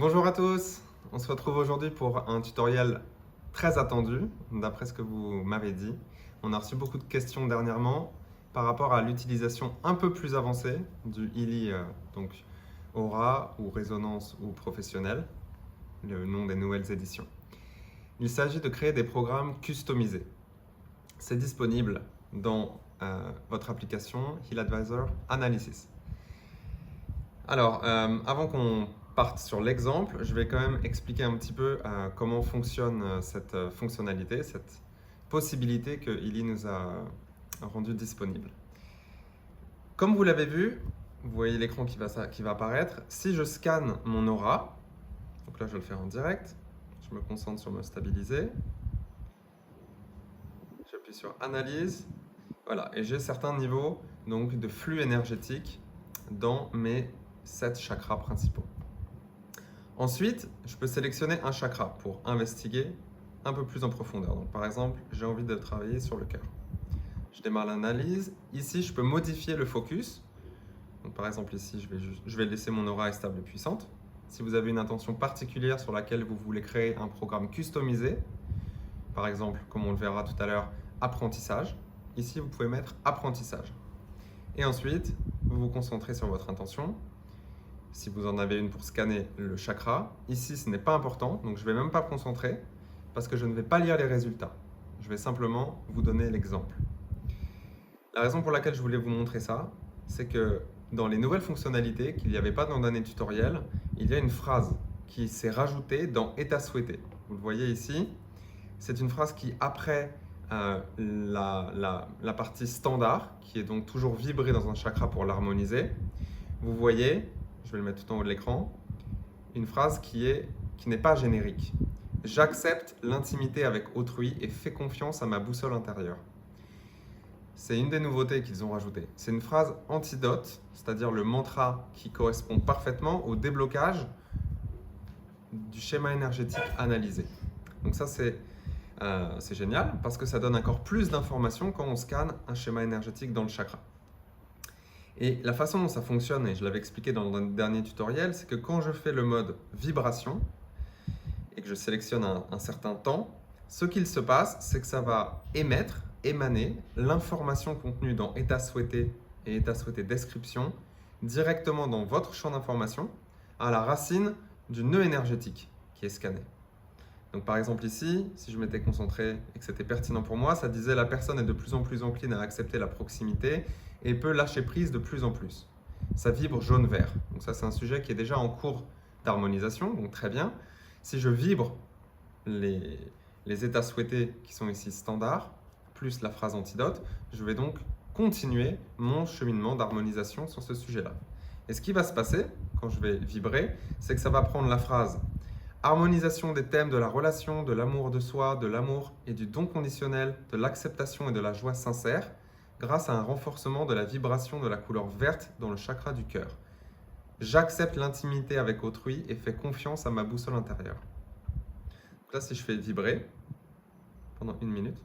Bonjour à tous, on se retrouve aujourd'hui pour un tutoriel très attendu, d'après ce que vous m'avez dit. On a reçu beaucoup de questions dernièrement par rapport à l'utilisation un peu plus avancée du Healy, donc Aura ou Résonance ou Professionnel, le nom des nouvelles éditions. Il s'agit de créer des programmes customisés. C'est disponible dans votre application Heal Advisor Analysis. Alors, avant qu'on parte sur l'exemple, je vais quand même expliquer un petit peu comment fonctionne cette fonctionnalité, cette possibilité que Healy nous a rendue disponible. Comme vous l'avez vu, vous voyez l'écran qui va apparaître. Si je scanne mon aura, donc là je vais le faire en direct, je me concentre sur me stabiliser, j'appuie sur analyse, voilà, et j'ai certains niveaux donc, de flux énergétique dans mes 7 chakras principaux. Ensuite, je peux sélectionner un chakra pour investiguer un peu plus en profondeur. Donc, par exemple, j'ai envie de travailler sur le cœur. Je démarre l'analyse. Ici, je peux modifier le focus. Donc, par exemple, ici, je vais laisser mon aura stable et puissante. Si vous avez une intention particulière sur laquelle vous voulez créer un programme customisé, par exemple, comme on le verra tout à l'heure, apprentissage, ici, vous pouvez mettre apprentissage. Et ensuite, vous vous concentrez sur votre intention. Si vous en avez une pour scanner le chakra, ici ce n'est pas important, donc je ne vais même pas me concentrer parce que je ne vais pas lire les résultats. Je vais simplement vous donner l'exemple. La raison pour laquelle je voulais vous montrer ça, c'est que dans les nouvelles fonctionnalités qu'il n'y avait pas dans le dernier tutoriel, il y a une phrase qui s'est rajoutée dans état souhaité. Vous le voyez ici, c'est une phrase qui, après la partie standard, qui est donc toujours vibrée dans un chakra pour l'harmoniser, vous voyez, je vais le mettre tout en haut de l'écran, une phrase qui n'est pas générique. J'accepte l'intimité avec autrui et fais confiance à ma boussole intérieure. C'est une des nouveautés qu'ils ont rajoutées. C'est une phrase antidote, c'est-à-dire le mantra qui correspond parfaitement au déblocage du schéma énergétique analysé. Donc ça, c'est génial parce que ça donne encore plus d'informations quand on scanne un schéma énergétique dans le chakra. Et la façon dont ça fonctionne, et je l'avais expliqué dans le dernier tutoriel, c'est que quand je fais le mode vibration et que je sélectionne un certain temps, ce qu'il se passe, c'est que ça va émaner l'information contenue dans état souhaité et état souhaité description directement dans votre champ d'information à la racine du nœud énergétique qui est scanné. Donc par exemple ici, si je m'étais concentré et que c'était pertinent pour moi, ça disait la personne est de plus en plus encline à accepter la proximité et peut lâcher prise de plus en plus. Ça vibre jaune-vert. Donc ça, c'est un sujet qui est déjà en cours d'harmonisation, donc très bien. Si je vibre les états souhaités qui sont ici standards, plus la phrase antidote, je vais donc continuer mon cheminement d'harmonisation sur ce sujet-là. Et ce qui va se passer quand je vais vibrer, c'est que ça va prendre la phrase harmonisation des thèmes de la relation, de l'amour de soi, de l'amour et du don conditionnel, de l'acceptation et de la joie sincère, grâce à un renforcement de la vibration de la couleur verte dans le chakra du cœur. J'accepte l'intimité avec autrui et fais confiance à ma boussole intérieure. Donc là, si je fais vibrer pendant 1 minute,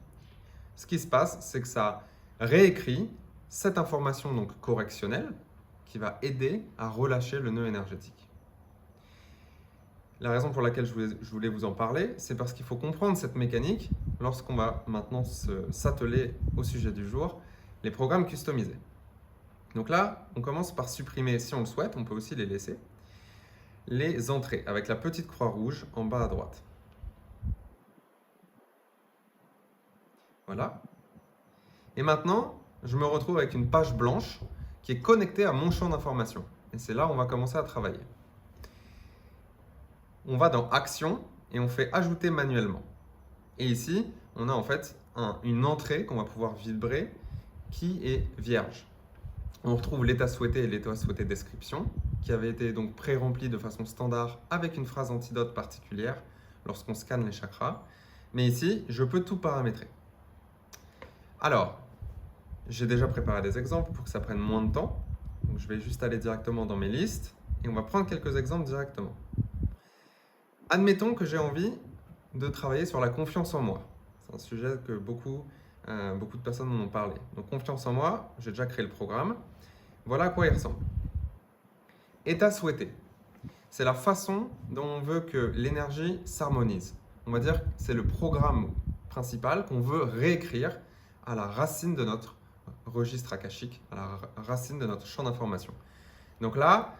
ce qui se passe, c'est que ça réécrit cette information donc correctionnelle qui va aider à relâcher le nœud énergétique. La raison pour laquelle je voulais vous en parler, c'est parce qu'il faut comprendre cette mécanique lorsqu'on va maintenant s'atteler au sujet du jour, les programmes customisés. Donc là, on commence par supprimer, si on le souhaite, on peut aussi les laisser, les entrées avec la petite croix rouge en bas à droite. Voilà. Et maintenant, je me retrouve avec une page blanche qui est connectée à mon champ d'information. Et c'est là où on va commencer à travailler. On va dans Action et on fait Ajouter manuellement. Et ici, on a en fait une entrée qu'on va pouvoir vibrer qui est vierge. On retrouve l'état souhaité et l'état souhaité description qui avait été donc pré-rempli de façon standard avec une phrase antidote particulière lorsqu'on scanne les chakras. Mais ici, je peux tout paramétrer. Alors, j'ai déjà préparé des exemples pour que ça prenne moins de temps. Donc, je vais juste aller directement dans mes listes et on va prendre quelques exemples directement. Admettons que j'ai envie de travailler sur la confiance en moi. C'est un sujet que beaucoup de personnes m'en ont parlé. Donc confiance en moi, j'ai déjà créé le programme. Voilà à quoi il ressemble. État souhaité. c'est la façon dont on veut que l'énergie s'harmonise. On va dire que c'est le programme principal qu'on veut réécrire à la racine de notre registre akashique, à la racine de notre champ d'information. Donc là,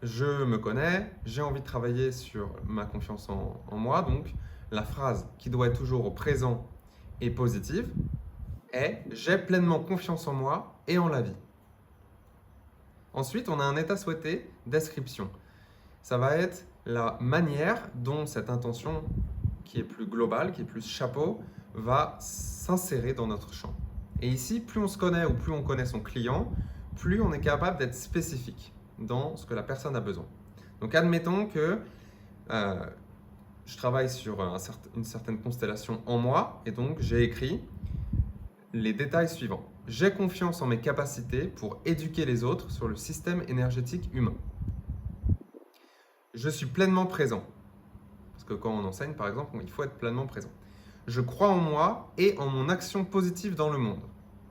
je me connais, j'ai envie de travailler sur ma confiance en moi, donc la phrase qui doit être toujours au présent et positive est « j'ai pleinement confiance en moi et en la vie ». Ensuite, on a un état souhaité, description. Ça va être la manière dont cette intention qui est plus globale, qui est plus chapeau, va s'insérer dans notre champ. Et ici, plus on se connaît ou plus on connaît son client, plus on est capable d'être spécifique dans ce que la personne a besoin. Donc admettons que je travaille sur une certaine constellation en moi et donc j'ai écrit les détails suivants. J'ai confiance en mes capacités pour éduquer les autres sur le système énergétique humain. Je suis pleinement présent. Parce que quand on enseigne, par exemple, il faut être pleinement présent. Je crois en moi et en mon action positive dans le monde.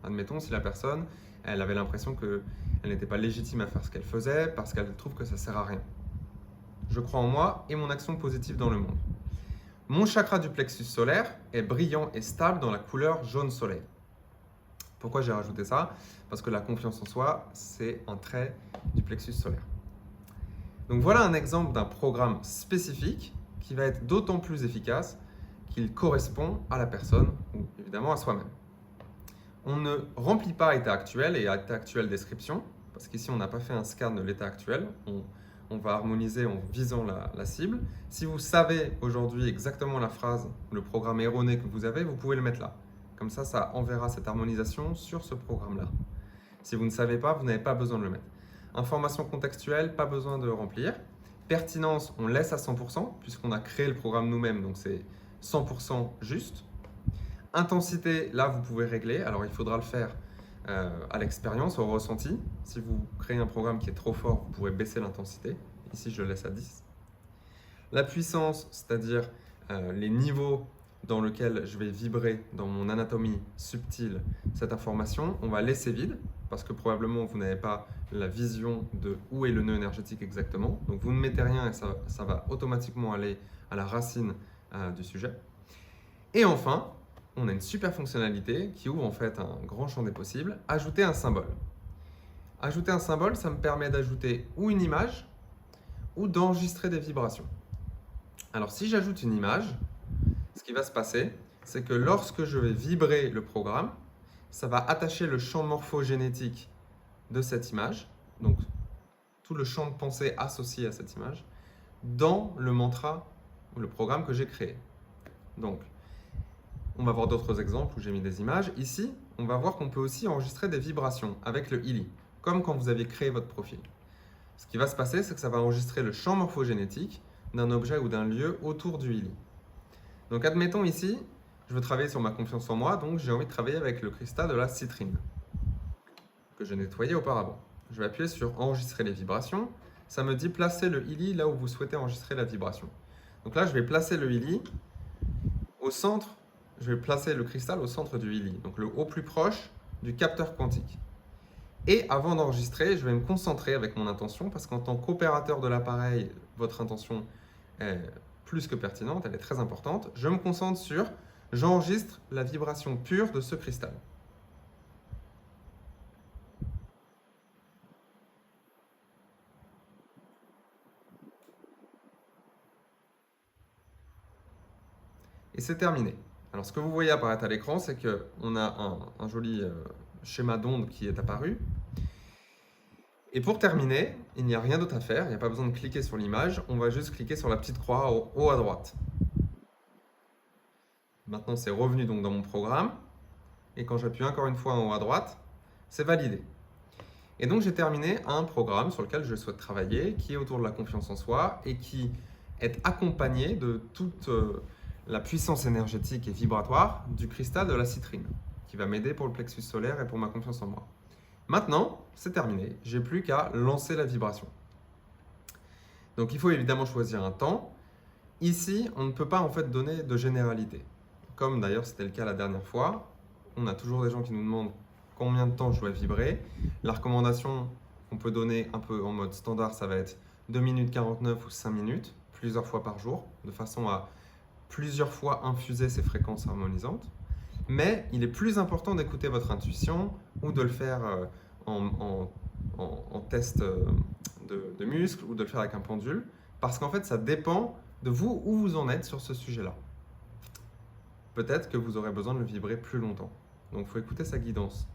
Admettons si la personne, elle avait l'impression qu'elle n'était pas légitime à faire ce qu'elle faisait parce qu'elle trouve que ça ne sert à rien. Je crois en moi et mon action positive dans le monde. Mon chakra du plexus solaire est brillant et stable dans la couleur jaune soleil. Pourquoi j'ai rajouté ça? Parce que la confiance en soi, c'est un trait du plexus solaire. Donc voilà un exemple d'un programme spécifique qui va être d'autant plus efficace qu'il correspond à la personne ou évidemment à soi-même. On ne remplit pas état actuel et état actuel description, parce qu'ici on n'a pas fait un scan de l'état actuel, on va harmoniser en visant la cible. Si vous savez aujourd'hui exactement la phrase, le programme erroné que vous avez, vous pouvez le mettre là. Comme ça enverra cette harmonisation sur ce programme-là. Si vous ne savez pas, vous n'avez pas besoin de le mettre. Information contextuelle, pas besoin de remplir. Pertinence, on laisse à 100% puisqu'on a créé le programme nous-mêmes, donc c'est 100% juste. Intensité, là vous pouvez régler. Alors il faudra le faire à l'expérience, au ressenti. Si vous créez un programme qui est trop fort, vous pourrez baisser l'intensité. Ici je le laisse à 10. La puissance, c'est-à-dire les niveaux dans lesquels je vais vibrer dans mon anatomie subtile cette information, on va laisser vide parce que probablement vous n'avez pas la vision de où est le nœud énergétique exactement. Donc vous ne mettez rien et ça va automatiquement aller à la racine du sujet. Et enfin, on a une super fonctionnalité qui ouvre en fait un grand champ des possibles, ajouter un symbole. Ajouter un symbole, ça me permet d'ajouter ou une image ou d'enregistrer des vibrations. Alors si j'ajoute une image, ce qui va se passer, c'est que lorsque je vais vibrer le programme, ça va attacher le champ morphogénétique de cette image, donc tout le champ de pensée associé à cette image, dans le mantra ou le programme que j'ai créé. Donc, on va voir d'autres exemples où j'ai mis des images. Ici, on va voir qu'on peut aussi enregistrer des vibrations avec le ILI, comme quand vous aviez créé votre profil. Ce qui va se passer, c'est que ça va enregistrer le champ morphogénétique d'un objet ou d'un lieu autour du ILI. Donc admettons ici, je veux travailler sur ma confiance en moi, donc j'ai envie de travailler avec le cristal de la citrine, que j'ai nettoyé auparavant. Je vais appuyer sur enregistrer les vibrations. Ça me dit placer le ILI là où vous souhaitez enregistrer la vibration. Donc là, je vais placer le ILI au centre, je vais placer le cristal au centre du ILI, donc au plus proche du capteur quantique. Et avant d'enregistrer, je vais me concentrer avec mon intention, parce qu'en tant qu'opérateur de l'appareil, votre intention est plus que pertinente, elle est très importante. Je me concentre sur, j'enregistre la vibration pure de ce cristal. Et c'est terminé. Alors ce que vous voyez apparaître à l'écran, c'est qu'on a un joli schéma d'onde qui est apparu. Et pour terminer, il n'y a rien d'autre à faire, il n'y a pas besoin de cliquer sur l'image, on va juste cliquer sur la petite croix en haut à droite. Maintenant c'est revenu donc dans mon programme, et quand j'appuie encore une fois en haut à droite, c'est validé. Et donc j'ai terminé un programme sur lequel je souhaite travailler, qui est autour de la confiance en soi, et qui est accompagné de toute la puissance énergétique et vibratoire du cristal de la citrine, qui va m'aider pour le plexus solaire et pour ma confiance en moi. Maintenant, c'est terminé, j'ai plus qu'à lancer la vibration. Donc il faut évidemment choisir un temps. Ici, on ne peut pas en fait donner de généralité. Comme d'ailleurs c'était le cas la dernière fois, on a toujours des gens qui nous demandent combien de temps je dois vibrer. La recommandation qu'on peut donner un peu en mode standard, ça va être 2 minutes 49 ou 5 minutes, plusieurs fois par jour, de façon à plusieurs fois infuser ces fréquences harmonisantes. Mais il est plus important d'écouter votre intuition ou de le faire en test de muscle ou de le faire avec un pendule, parce qu'en fait, ça dépend de vous où vous en êtes sur ce sujet-là. Peut-être que vous aurez besoin de le vibrer plus longtemps. Donc, il faut écouter sa guidance.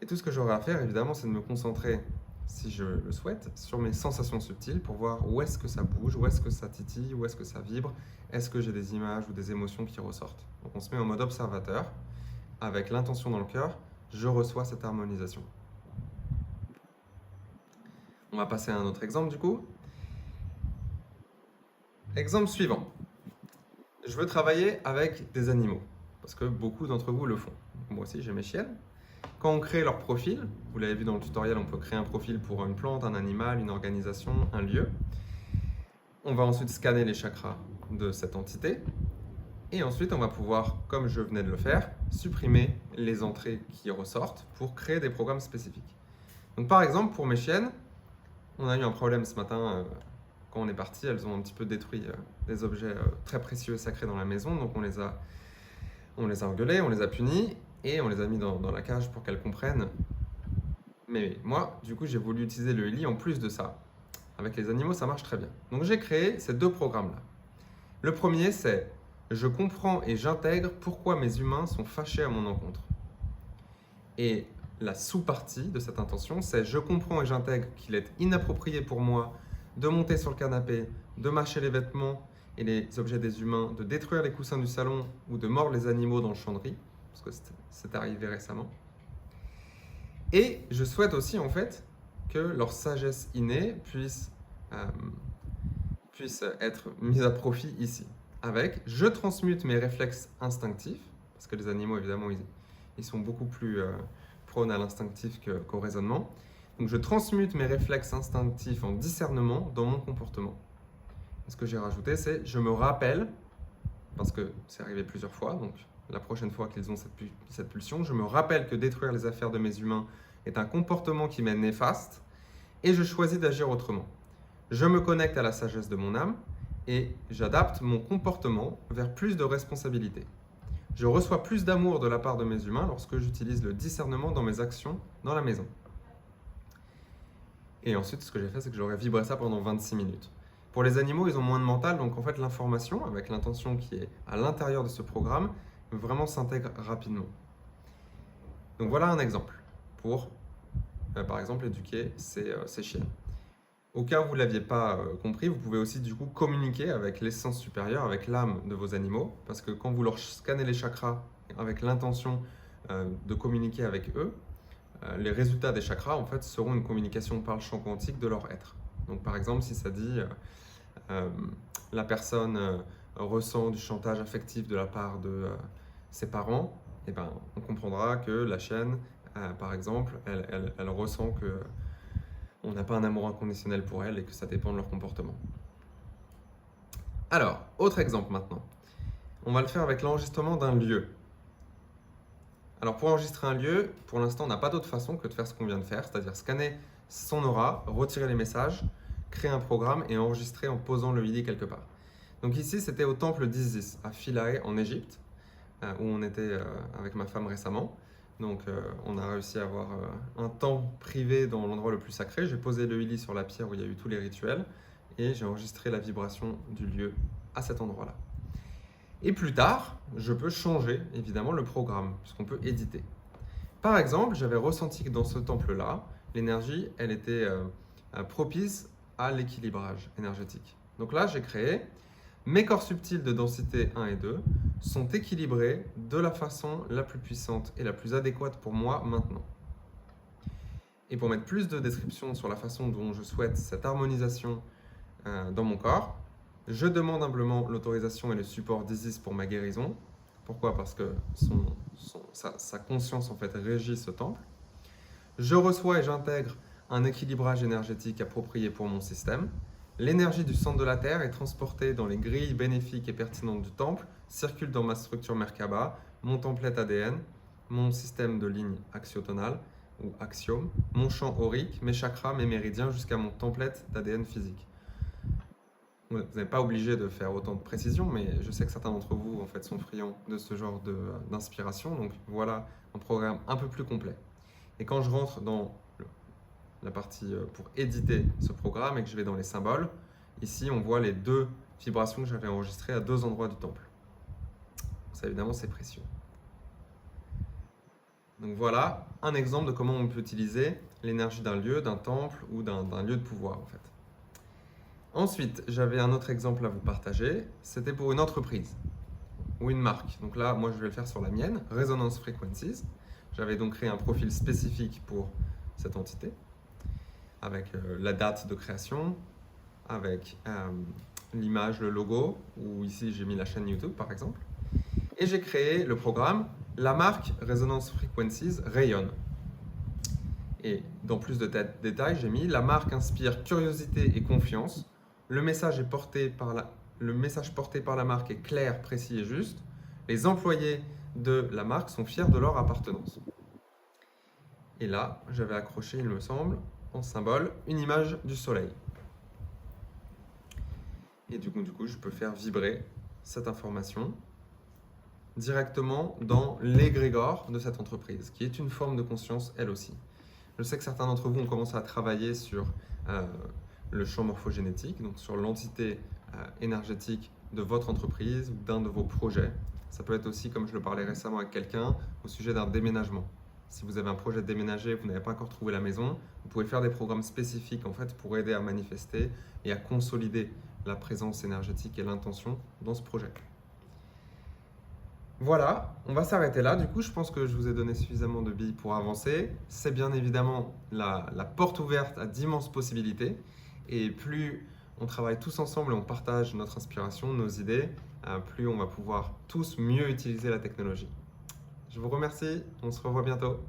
Et tout ce que j'aurai à faire, évidemment, c'est de me concentrer, si je le souhaite, sur mes sensations subtiles pour voir où est-ce que ça bouge, où est-ce que ça titille, où est-ce que ça vibre, est-ce que j'ai des images ou des émotions qui ressortent. Donc, on se met en mode observateur, avec l'intention dans le cœur, je reçois cette harmonisation. On va passer à un autre exemple du coup. Exemple suivant. Je veux travailler avec des animaux, parce que beaucoup d'entre vous le font. Moi aussi, j'ai mes chiennes. Quand on crée leur profil, vous l'avez vu dans le tutoriel, on peut créer un profil pour une plante, un animal, une organisation, un lieu. On va ensuite scanner les chakras de cette entité. Et ensuite, on va pouvoir, comme je venais de le faire, supprimer les entrées qui ressortent pour créer des programmes spécifiques. Donc par exemple, pour mes chiennes, on a eu un problème ce matin. Quand on est parti, elles ont un petit peu détruit des objets très précieux et sacrés dans la maison. Donc on les a engueulées, on les a punis et on les a mis dans la cage pour qu'elles comprennent. Mais moi, du coup, j'ai voulu utiliser le Heli en plus de ça. Avec les animaux, ça marche très bien. Donc j'ai créé ces deux programmes-là. Le premier, c'est « Je comprends et j'intègre pourquoi mes humains sont fâchés à mon encontre ». Et la sous-partie de cette intention, c'est « Je comprends et j'intègre qu'il est inapproprié pour moi de monter sur le canapé, de mâcher les vêtements et les objets des humains, de détruire les coussins du salon ou de mordre les animaux dans le champ de riz, parce que c'est arrivé récemment. Et je souhaite aussi en fait que leur sagesse innée puisse être mise à profit ici. Avec, je transmute mes réflexes instinctifs, parce que les animaux évidemment ils sont beaucoup plus prônes à l'instinctif qu'au raisonnement. Donc je transmute mes réflexes instinctifs en discernement dans mon comportement. Et ce que j'ai rajouté, c'est je me rappelle, parce que c'est arrivé plusieurs fois, donc la prochaine fois qu'ils ont cette pulsion, je me rappelle que détruire les affaires de mes humains est un comportement qui m'est néfaste et je choisis d'agir autrement. Je me connecte à la sagesse de mon âme et j'adapte mon comportement vers plus de responsabilité. Je reçois plus d'amour de la part de mes humains lorsque j'utilise le discernement dans mes actions dans la maison. Et ensuite, ce que j'ai fait, c'est que j'aurais vibré ça pendant 26 minutes. Pour les animaux, ils ont moins de mental, donc en fait, l'information, avec l'intention qui est à l'intérieur de ce programme, vraiment s'intègre rapidement. Donc voilà un exemple pour, par exemple, éduquer ces chiens. Au cas où vous ne l'aviez pas compris, vous pouvez aussi du coup communiquer avec l'essence supérieure, avec l'âme de vos animaux, parce que quand vous leur scannez les chakras avec l'intention de communiquer avec eux, les résultats des chakras en fait seront une communication par le champ quantique de leur être. Donc par exemple, si ça dit la personne ressent du chantage affectif de la part de ses parents, et ben, on comprendra que la chienne, par exemple, elle ressent que on n'a pas un amour inconditionnel pour elle et que ça dépend de leur comportement. Alors, autre exemple maintenant. On va le faire avec l'enregistrement d'un lieu. Alors pour enregistrer un lieu, pour l'instant, on n'a pas d'autre façon que de faire ce qu'on vient de faire, c'est-à-dire scanner son aura, retirer les messages, créer un programme et enregistrer en posant le Heli quelque part. Donc ici, c'était au temple d'Isis, à Philae, en Égypte, où on était avec ma femme récemment. Donc on a réussi à avoir un temps privé dans l'endroit le plus sacré. J'ai posé le Heli sur la pierre où il y a eu tous les rituels et j'ai enregistré la vibration du lieu à cet endroit-là. Et plus tard, je peux changer évidemment le programme, puisqu'on peut éditer. Par exemple, j'avais ressenti que dans ce temple-là, l'énergie, elle était propice à l'équilibrage énergétique. Donc là, j'ai créé mes corps subtils de densité 1 et 2 sont équilibrés de la façon la plus puissante et la plus adéquate pour moi maintenant. Et pour mettre plus de description sur la façon dont je souhaite cette harmonisation dans mon corps, je demande humblement l'autorisation et le support d'Isis pour ma guérison. Pourquoi? Parce que sa conscience en fait régit ce temple. Je reçois et j'intègre un équilibrage énergétique approprié pour mon système. L'énergie du centre de la Terre est transportée dans les grilles bénéfiques et pertinentes du temple, circule dans ma structure Merkaba, mon template ADN, mon système de ligne axiotonale, ou axiome, mon champ aurique, mes chakras, mes méridiens, jusqu'à mon template d'ADN physique. Vous n'êtes pas obligé de faire autant de précision, mais je sais que certains d'entre vous en fait, sont friands de ce genre d'inspiration. Donc voilà un programme un peu plus complet. Et quand je rentre dans la partie pour éditer ce programme et que je vais dans les symboles, ici on voit les 2 vibrations que j'avais enregistrées à 2 endroits du temple. Ça évidemment c'est précieux. Donc voilà un exemple de comment on peut utiliser l'énergie d'un lieu, d'un temple ou d'un lieu de pouvoir en fait. Ensuite, j'avais un autre exemple à vous partager. C'était pour une entreprise ou une marque. Donc là, moi, je vais le faire sur la mienne, Resonance Frequencies. J'avais donc créé un profil spécifique pour cette entité, avec la date de création, avec l'image, le logo, ou ici, j'ai mis la chaîne YouTube, par exemple. Et j'ai créé le programme. La marque Resonance Frequencies rayonne. Et dans plus de détails, j'ai mis la marque inspire curiosité et confiance. Le message porté par la marque est clair, précis et juste. Les employés de la marque sont fiers de leur appartenance. Et là, j'avais accroché, il me semble, en symbole, une image du soleil. Et du coup, je peux faire vibrer cette information directement dans l'égrégore de cette entreprise, qui est une forme de conscience elle aussi. Je sais que certains d'entre vous ont commencé à travailler sur le champ morphogénétique, donc sur l'entité énergétique de votre entreprise ou d'un de vos projets. Ça peut être aussi, comme je le parlais récemment avec quelqu'un, au sujet d'un déménagement. Si vous avez un projet de déménager, vous n'avez pas encore trouvé la maison, vous pouvez faire des programmes spécifiques en fait, pour aider à manifester et à consolider la présence énergétique et l'intention dans ce projet. Voilà, on va s'arrêter là. Du coup, je pense que je vous ai donné suffisamment de billes pour avancer. C'est bien évidemment la porte ouverte à d'immenses possibilités. Et plus on travaille tous ensemble et on partage notre inspiration, nos idées, plus on va pouvoir tous mieux utiliser la technologie. Je vous remercie, on se revoit bientôt.